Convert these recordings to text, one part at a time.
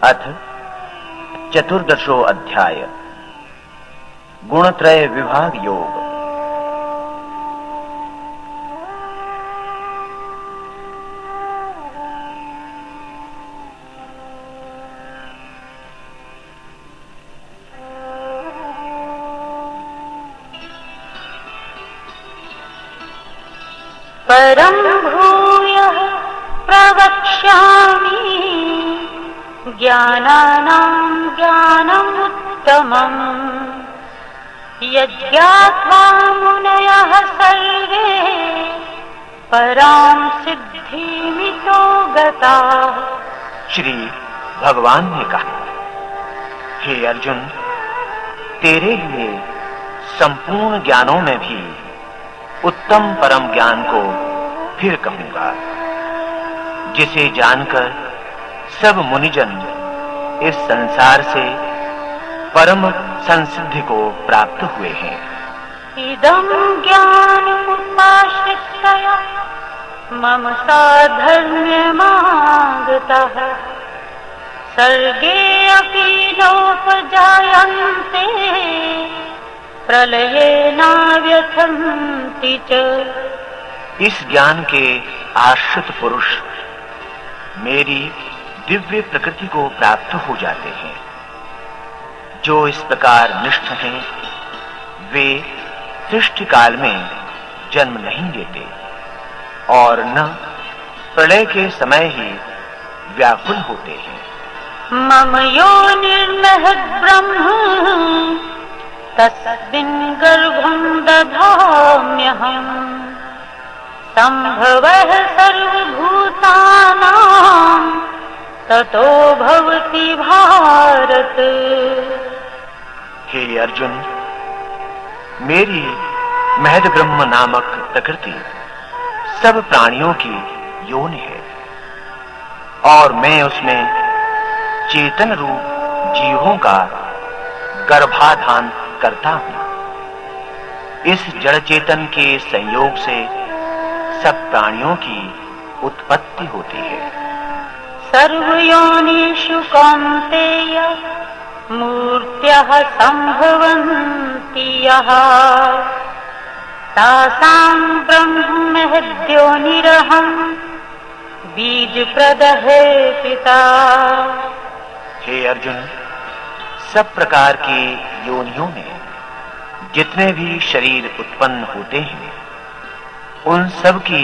अथ चतुर्दशो अध्याय गुणत्रय विभाग योग। परं भूयः प्रवक्ष्यामि ज्ञानानां ज्ञानमुत्तमम् यज्ञात्वा मुनयः सर्वे परां सिद्धिमितो गताः। श्री भगवान ने कहा, हे अर्जुन, तेरे लिए संपूर्ण ज्ञानों में भी उत्तम परम ज्ञान को फिर कहूंगा, जिसे जानकर सब मुनिजन इस संसार से परम संसिद्धि को प्राप्त हुए हैं। इदं ज्ञानमुपाश्रित्य मम साधर्म्यमागतः सर्गे अपि नोपजायन्ते प्रलये नाव्यथन्ति च। इस ज्ञान के आश्रित पुरुष मेरी दिव्य प्रकृति को प्राप्त हो जाते हैं। जो इस प्रकार निष्ठ हैं, वे सृष्टि काल में जन्म नहीं लेते और न प्रलय के समय ही व्याकुल होते हैं। मम योनिर्महद् ब्रह्म तस्मिन् गर्भं दधाम्यहम् सम्भवः सर्वभूतानां ततो भवति भारत। हे अर्जुन, मेरी महद ब्रह्म नामक प्रकृति सब प्राणियों की योनि है और मैं उसमें चेतन रूप जीवों का गर्भाधान करता हूं। इस जड़ चेतन के संयोग से सब प्राणियों की उत्पत्ति होती है। सर्वयोनिषु कौन्तेय मूर्त्यः सम्भवन्ति यः तासां ब्रह्महद्योनिरहं बीजप्रदः पिता। हे अर्जुन, सब प्रकार की योनियों में जितने भी शरीर उत्पन्न होते हैं, उन सब की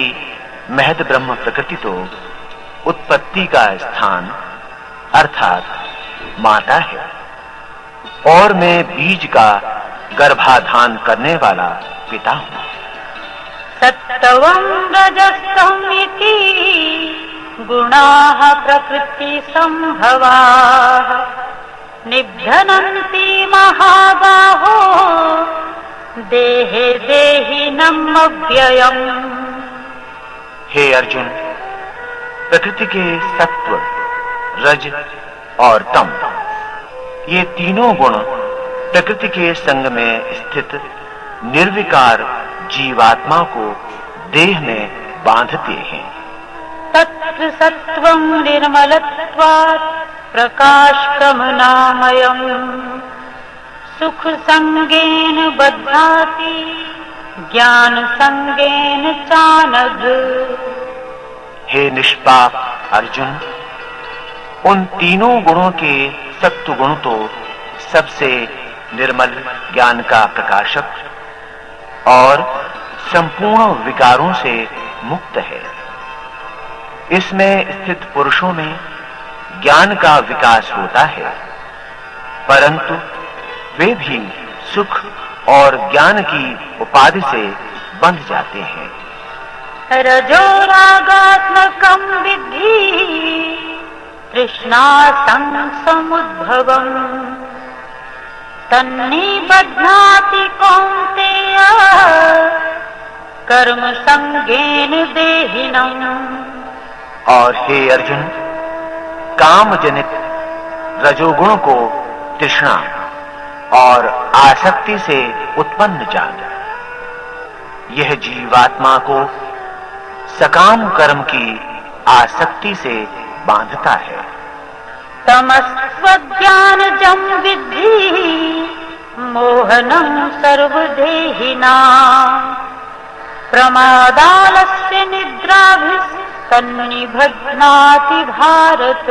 महद ब्रह्म प्रकृति तो उत्पत्ति का स्थान अर्थात माता है और मैं बीज का गर्भाधान करने वाला पिता हूं। सत्त्वं रजस्तम इति गुणाः प्रकृति संभवाः निभ्यनन्ति महाबाहो देहे देहिनम् अव्ययम्। हे अर्जुन, प्रकृति के सत्व, रज और तम, ये तीनों गुण प्रकृति के संग में स्थित निर्विकार जीवात्मा को देह में बांधते हैं। तत्र सत्वं निर्मलत्वात् प्रकाशकमनामयम् सुख संगेन बध्नाति ज्ञान संगेन चानघ। हे निष्पाप अर्जुन, उन तीनों गुणों के सत्व गुण तो सबसे निर्मल ज्ञान का प्रकाशक और संपूर्ण विकारों से मुक्त है। इसमें स्थित पुरुषों में ज्ञान का विकास होता है, परंतु वे भी सुख और ज्ञान की उपाधि से बंध जाते हैं। रजो रागात्मकं विद्धि तृष्णा समुद्भवम् तन्निबध्नाति कौन्तेय कर्म संगेन देहिनम्। और हे अर्जुन, काम जनित रजोगुण को तृष्णा और आसक्ति से उत्पन्न जान, यह जीवात्मा को सकाम कर्म की आसक्ति से बांधता है। तमस्त्वज्ञानजं विद्धि मोहनं सर्वदेहिनां प्रमादालस्य निद्राभिस्तन्निबध्नाति भारत।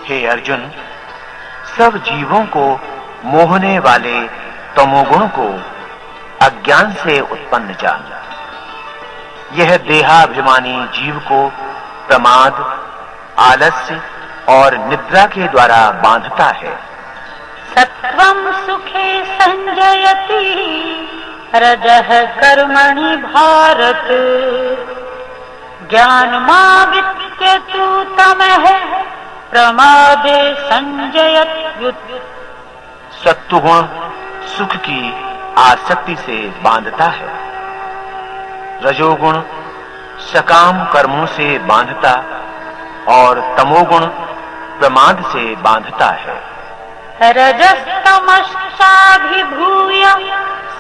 हे अर्जुन, सब जीवों को मोहने वाले तमोगुण को अज्ञान से उत्पन्न जान। यह देहाभिमानी जीव को प्रमाद, आलस्य और निद्रा के द्वारा बांधता है। सत्वं सुखे संजयति रजः कर्मणि भारत ज्ञानमावित्य तु तमः प्रमादे संजयत्युत। सत्वगुण सुख की आसक्ति से बांधता है, रजोगुण सकाम कर्मों से बांधता और तमोगुण प्रमाद से बांधता है। रजस्तमश्चाभिभूय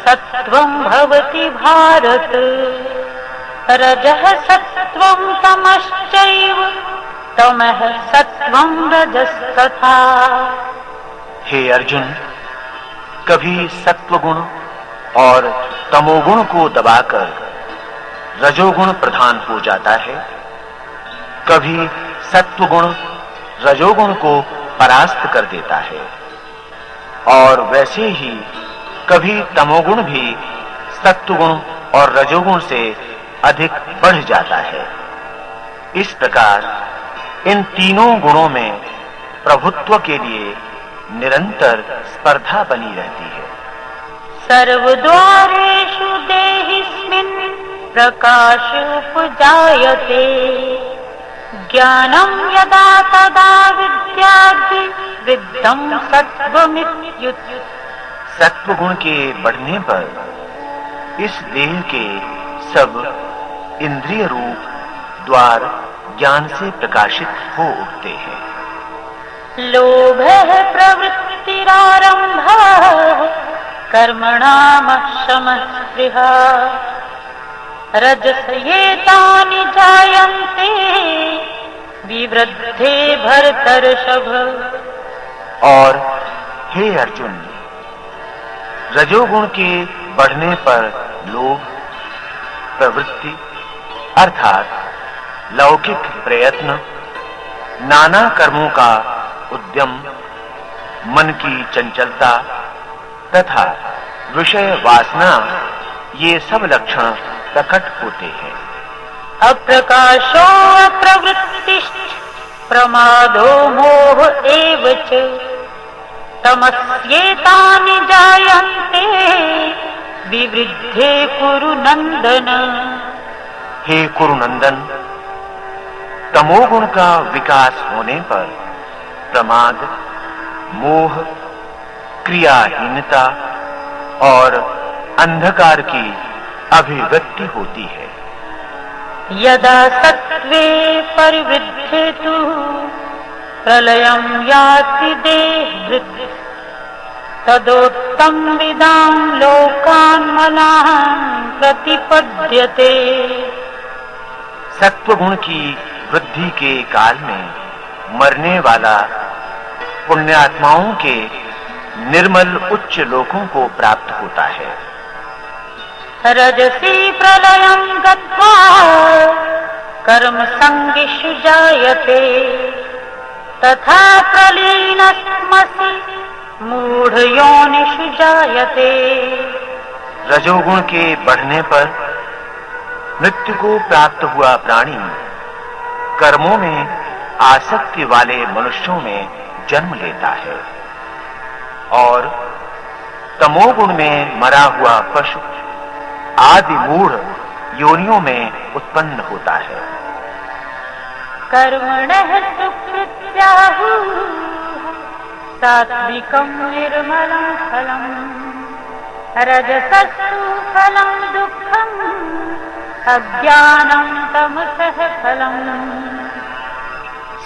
सत्वं भवति भारत रजः सत्वं तमश्चैव तमः सत्वं रजस्तथा। हे अर्जुन, कभी सत्वगुण और तमोगुण को दबाकर रजोगुण प्रधान हो जाता है, कभी सत्वगुण रजोगुण को परास्त कर देता है और वैसे ही कभी तमोगुण भी सत्वगुण और रजोगुण से अधिक बढ़ जाता है। इस प्रकार इन तीनों गुणों में प्रभुत्व के लिए निरंतर स्पर्धा बनी रहती है। सर्वद्वारेषु देहिस्मिन् प्रकाश उपजायते ज्ञानं यदा तदा विद्याद्धि विद्धं सत्वमित्युच्यते। सत्वगुण के बढ़ने पर इस देह के सब इंद्रिय रूप द्वार ज्ञान से प्रकाशित हो उठते हैं। लोभः प्रवृत्तिरारम्भः कर्मणां शमः स्पृहा रजसयेतानि जायन्ते विवृद्धे भरतर्षभ। और हे अर्जुन, रजोगुण के बढ़ने पर लोभ, प्रवृत्ति अर्थात लौकिक प्रयत्न, नाना कर्मों का उद्यम, मन की चंचलता तथा विषय वासना, ये सब लक्षण प्रकट होते हैं। अप्रकाशो अप्रवृत्तिश्च प्रमादो मोह एव च तमस्येतानि जायन्ते विवृद्धे कुरु नंदन। हे कुरुनंदन, तमोगुण का विकास होने पर प्रमाद, मोह, क्रियाहीनता और अंधकार की अभिव्यक्ति होती है। यदा सत्त्वे परिवृद्धे तु प्रलयं याति देहभृत् तदोत्तम विदां लोकान् मलान् प्रतिपद्यते। सत्वगुण की वृद्धि के काल में मरने वाला पुण्यात्माओं के निर्मल उच्च लोकों को प्राप्त होता है। रजसी प्रलयं गत्वा कर्म संगिषु जायते तथा प्रलीनस्मसि मूढ़योनिषु जायते। रजोगुण के बढ़ने पर मृत्यु को प्राप्त हुआ प्राणी कर्मों में आसक्ति वाले मनुष्यों में जन्म लेता है और तमोगुण में मरा हुआ पशु आदि मूढ़ योनियों में उत्पन्न होता है। कर्मणः सुकृत्याहु सात्विकं निर्मलं फलम् रजसस्तु फलं दुःखम् अज्ञानं तमसः फलम्।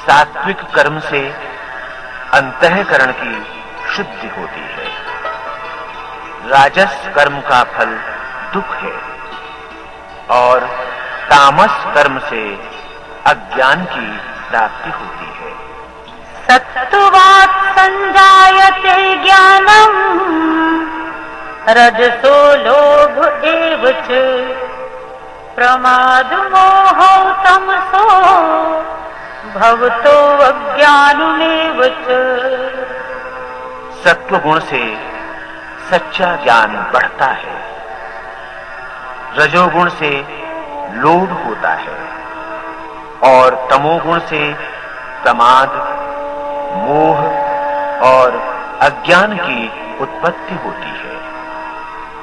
सात्विक कर्म से अंतःकरण की शुद्धि होती है, राजस कर्म का फल दुख है और तामस कर्म से अज्ञान की प्राप्ति होती है। सत्त्वात् संजायते ज्ञानम् रजसो लोभ एव च प्रमाद मोहो तमसो भवतो अज्ञानमेव च। सत्व गुण से सच्चा ज्ञान बढ़ता है, रजोगुण से लोभ होता है और तमोगुण से प्रमाद, मोह और अज्ञान की उत्पत्ति होती है।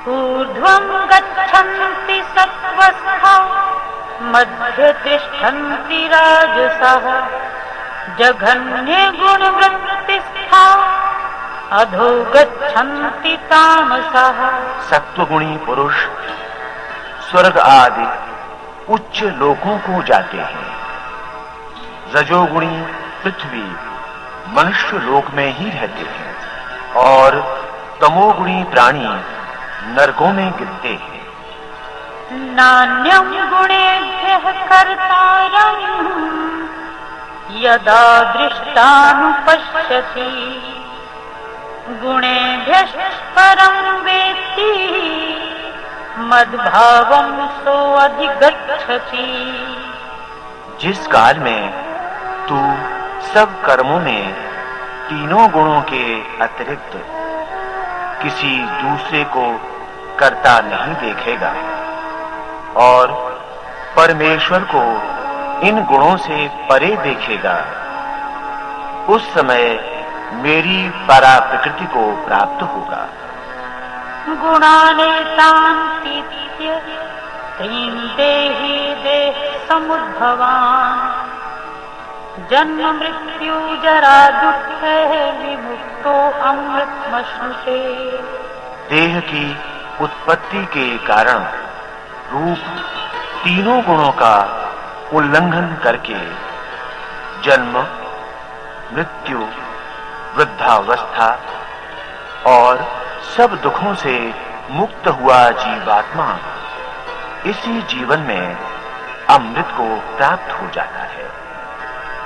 ऊर्ध्वं गच्छन्ति सत्त्वस्था मध्ये तिष्ठन्ति राजसः जघन्ये गुणवृत्तिस्था अधो गच्छन्ति तामसः। सत्वगुणी पुरुष स्वर्ग आदि उच्च लोकों को जाते हैं, रजोगुणी पृथ्वी मनुष्य लोक में ही रहते हैं और तमोगुणी प्राणी नरकों में गिरते हैं। नान्यं गुणेभ्यः कर्तारं यदा दृष्टानुपश्यति गुणेभ्यश्च परं वेत्ति मद्भावं सोऽधिगच्छति। जिस काल में तू सब कर्मों में तीनों गुणों के अतिरिक्त किसी दूसरे को करता नहीं देखेगा और परमेश्वर को इन गुणों से परे देखेगा, उस समय मेरी परा प्रकृति को प्राप्त होगा। गुणानेतान्तीत्य त्रीन् देहि देह समुद्भवान् जन्म मृत्यु जरा दुःखे विमुक्तो अमृतमश्नुते। देह की उत्पत्ति के कारण रूप तीनों गुणों का उल्लंघन करके जन्म, मृत्यु, वृद्धावस्था और सब दुखों से मुक्त हुआ जीवात्मा इसी जीवन में अमृत को प्राप्त हो जाता है।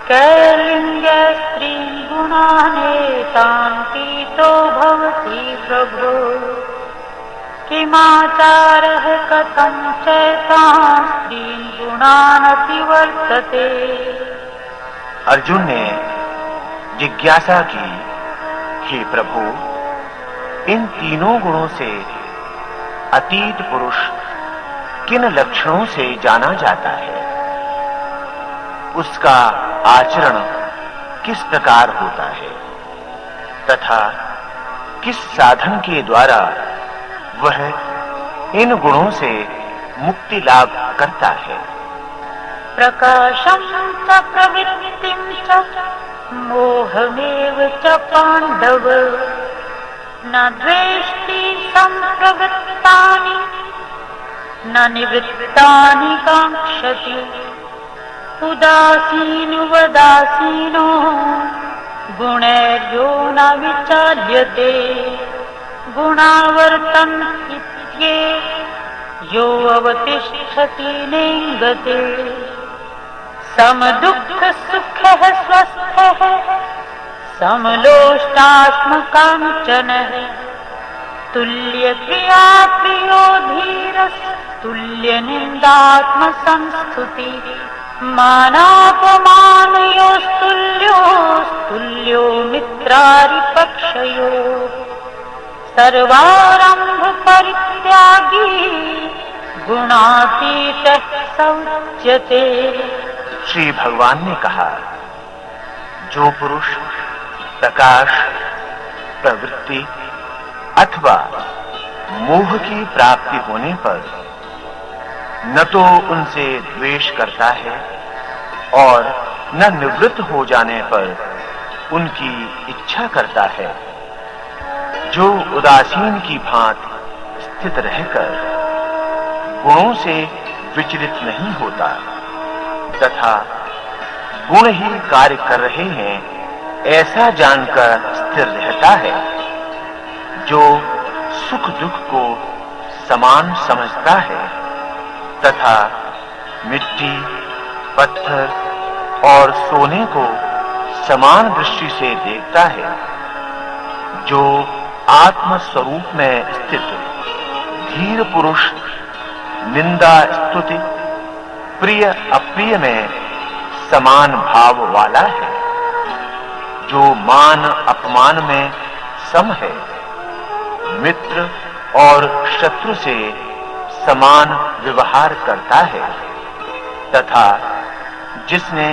कैलिंग स्त्रीन् गुणानेतान्तीतो भवति प्रभो किमाचारः कथं चैतान् स्त्रीन् गुणान् अतिवर्तते। अर्जुन ने जिज्ञासा की, हे प्रभु, इन तीनों गुणों से अतीत पुरुष किन लक्षणों से जाना जाता है, उसका आचरण किस प्रकार होता है तथा किस साधन के द्वारा वह इन गुणों से मुक्ति लाभ करता है। प्रकाशं च प्रवृत्तिं च मोहमेव च पाण्डव न द्वेष्टि संप्रवृत्तानि न निवृत्तानि काङ्क्षति उदासीनो गुणैर्यो न विचाल्यते गुणावर्तन्ते यो अवतिष्ठति नेङ्गते समदुःखसुखः स्वस्थः समलोष्टाश्मकाञ्चनः तुल्यक्रिया प्रियो धीरस्तुल्यनिन्दात्मसंस्तुतिः मानापमानयोस्तुल्यो मित्रारिपक्षयोः सर्वारंभ परित्यागी गुणातीतः स उच्यते। श्री भगवान ने कहा, जो पुरुष प्रकाश, प्रवृत्ति अथवा मोह की प्राप्ति होने पर न तो उनसे द्वेष करता है और न निवृत्त हो जाने पर उनकी इच्छा करता है, जो उदासीन की भांति स्थित रहकर गुणों से विचलित नहीं होता तथा गुण ही कार्य कर रहे हैं ऐसा जानकर स्थिर रहता है, जो सुख दुख को समान समझता है तथा मिट्टी, पत्थर और सोने को समान दृष्टि से देखता है, जो आत्म स्वरूप में स्थित धीर पुरुष निंदा स्तुति प्रिय अप्रिय में समान भाव वाला है, जो मान अपमान में सम है, मित्र और शत्रु से समान व्यवहार करता है, तथा जिसने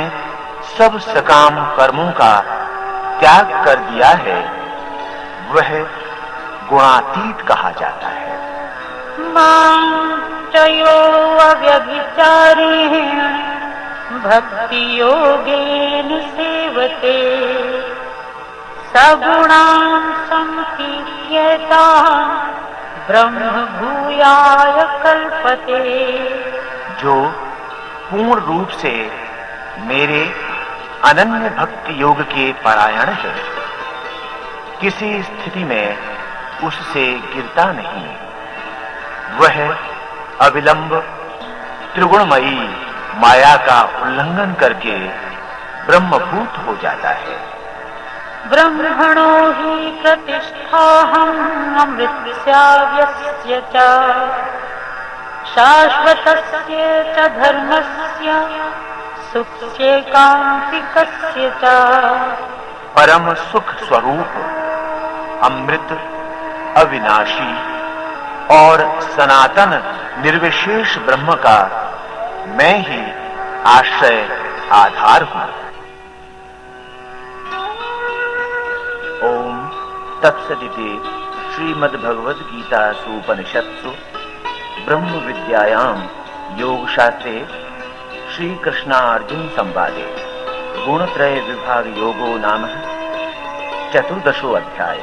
सब सकाम कर्मों का त्याग कर दिया है, वह गुणातीत कहा जाता है। माञ्चयो अव्यभिचारेण भक्ति योगेन सेवते सगुणान् संकीर्त्यतान् ब्रह्म भूयाय कल्पते। जो पूर्ण रूप से मेरे अनन्य भक्ति योग के परायण है, किसी स्थिति में उससे गिरता नहीं, वह अविलंब त्रिगुणमयी माया का उल्लंघन करके ब्रह्मभूत हो जाता है। ब्रह्मणो हि प्रतिष्ठाहम् अमृतस्याव्यस्य च शाश्वतस्य च धर्मस्य सुख्येकान्तिकस्य च। परम सुख स्वरूप अमृत अविनाशी और सनातन निर्विशेष ब्रह्म का मैं ही आश्रय आधार हूं। ओम तत्सदिति श्रीमद्भगवद्गीतासु उपनिषत्सु ब्रह्म विद्यायां योगशास्त्रे श्री कृष्णार्जुन संवादे गुणत्रय विभाग योगो नाम 14 अध्याय।